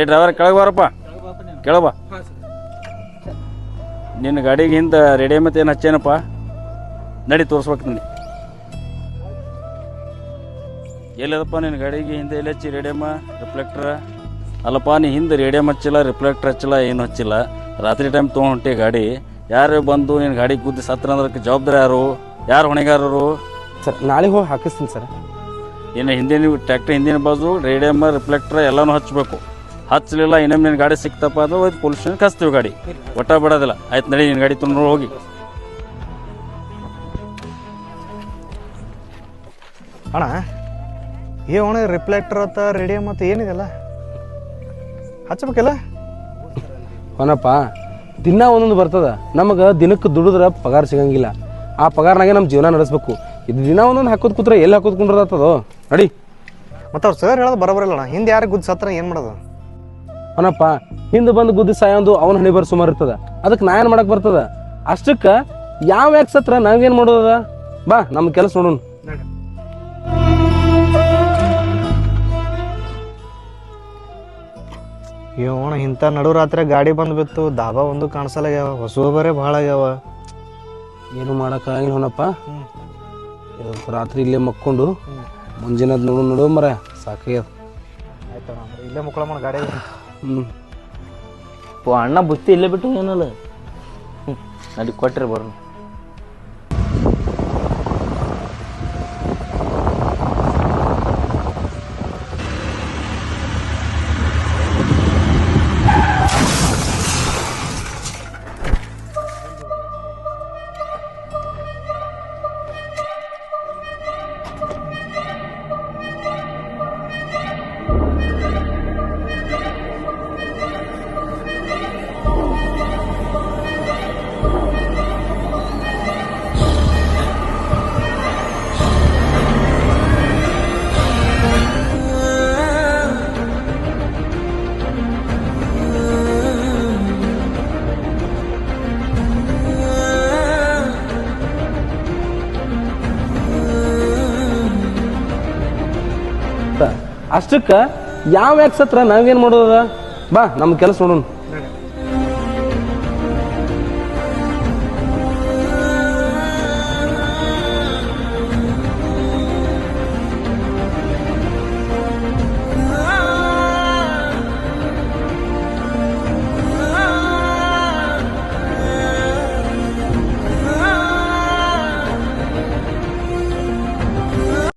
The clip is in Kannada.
ಡ್ರೈವರ್ ಕೆಳಗೆ ಬಾರಪ್ಪ, ಕೆಳಬಾ. ನಿನ್ನ ಗಾಡಿಗೆ ಹಿಂದೆ ರೇಡಿಯಮ್ ಏನು ಹಚ್ಚೇನಪ್ಪ? ನಡಿ ತೋರಿಸ್ಬೇಕು ನನಗೆ. ಎಲ್ಲದಪ್ಪ ನಿನ್ನ ಗಾಡಿಗೆ ಹಿಂದೆ ಎಲ್ಲಿ ಹಚ್ಚಿ ರೇಡಿಯಮ್ಮ ರಿಫ್ಲೆಕ್ಟ್ರ? ಅಲ್ಲಪ್ಪ, ನೀ ಹಿಂದೆ ರೇಡಿಯಮ್ ಹಚ್ಚಿಲ್ಲ, ರಿಫ್ಲೆಕ್ಟ್ರ್ ಹಚ್ಚಿಲ್ಲ, ಏನು ಹಚ್ಚಿಲ್ಲ. ರಾತ್ರಿ ಟೈಮ್ ತೊಗೊಂಡು ಗಾಡಿ ಯಾರು ಬಂದು ನಿನ್ನ ಗಾಡಿ ಗುದ್ದಿ ಸತ್ರ ಅಂದ್ರೆ ಜವಾಬ್ದಾರಿ ಯಾರು ಹೊಣೆಗಾರರು? ಸರ್ ನಾಳೆ ಹೋಗಿ ಹಾಕಿಸ್ತೀನಿ ಸರ್. ಇನ್ನು ಹಿಂದಿನ ಟ್ರ್ಯಾಕ್ಟರ್ ಹಿಂದಿನ ಬಾಜು ರೇಡಿಯಮ್ ರಿಫ್ಲೆಕ್ಟ್ರ್ ಎಲ್ಲನೂ ಹಚ್ಚಬೇಕು. ಹಚ್ಚಲಿಲ್ಲ ಇನ್ನೊಮ್ಮೆ ನಿನ್ನ ಗಾಡಿ ಸಿಕ್ತಪ್ಪ ಅಂದ್ರೆ ಹೋಗಿ ಪೊಲೀಸ್ ಸ್ಟೇಷನ್ಗೆ ಹಚ್ತೀವಿ. ಗಾಡಿ ಒಟ್ಟ ಬಿಡೋದಿಲ್ಲ. ಆಯ್ತು ನಡಿ, ನಿನ್ನ ಗಾಡಿ ತೊಗೊಂಡು ಹೋಗಿ. ಅಣ್ಣ ಅಣ್ಣ ರಿಫ್ಲೆಕ್ಟರ್ ಅಂತ ರೇಡಿಯಮ್ ಮತ್ತು ಏನಿದೆಲ್ಲ ಹಚ್ಬೇಕಲ್ಲ? ಅವನಪ್ಪ ದಿನ ಒಂದೊಂದು ಬರ್ತದ. ನಮಗೆ ದಿನಕ್ಕೆ ದುಡಿದ್ರೆ ಪಗಾರ ಸಿಗಂಗಿಲ್ಲ. ಆ ಪಗಾರನಾಗೆ ನಮ್ಮ ಜೀವನ ನಡೆಸ್ಬೇಕು. ಇದು ದಿನ ಒಂದೊಂದು ಹಾಕೋದು ಕೂತ್ರೆ ಎಲ್ಲಿ ಹಾಕೋದು ಕುಂಡ್ರದತ್ತದೋ. ನಡಿ. ಮತ್ತು ಅವ್ರು ಸರ್ ಹೇಳೋದು ಬರೋಬರಿಲ್ಲ ಅಣ್ಣ. ಹಿಂದೆ ಯಾರಿಗೆ ಗುದ್ದು ಸತ್ರ ಏನು ಮಾಡೋದು? ಅವನಪ್ಪ ಹಿಂದೆ ಬಂದು ಗುದ್ದಿ ಸಾಯೊಂದು ಅವನ ಹಣಿ ಬರ್ ಸುಮಾರು ಇರ್ತದ. ಅದಕ್ಕೆ ನಾ ಏನು ಮಾಡಕ್ಕೆ ಬರ್ತದ? ಅಷ್ಟಕ್ಕೆ ಯಾವ ಯಾಕೆ ಸತ್ರ ನಾವೇನು ಮಾಡೋದ? ಬಾ ನಮ್ಮ ಕೆಲಸ ನೋಡೋಣ. ಅಣ್ಣ ಇಂಥ ನಡು ರಾತ್ರಿ ಗಾಡಿ ಬಂದು ಬಿತ್ತು. ದಾಬಾ ಒಂದು ಕಾಣಿಸಲ್ಲಾಗ್ಯಾವ, ಹೊಸ ಬರೇ ಭಾಳ ಆಗ್ಯಾವ. ಏನು ಮಾಡೋಕ್ಕಾಗಿಲ್ಲ ಅವನಪ್ಪ. ರಾತ್ರಿ ಇಲ್ಲೇ ಮಕ್ಕೊಂಡು ಮುಂಜಾನೆ ನೋಡು ಮರ ಸಾಕಾಗ್ಯದ. ಆಯ್ತಣ್ಣ, ಇಲ್ಲೇ ಮುಕ್ಕಳ ಗಾಡಿ. ಅಣ್ಣ ಬುತ್ತಿ ಇಲ್ಲೇ ಬಿಟ್ಟು ಏನಲ್ಲ. ನಡಿ ಕೊಟ್ಟರೆ ಬರೋಣ. ಅಷ್ಟಕ್ಕೆ ಯಾವ ಯಾಕೆ ಸತ್ರ ನಾವೇನು ಮಾಡೋದ? ಬಾ ನಮ್ಮ ಕೆಲಸ ನೋಡೋಣ.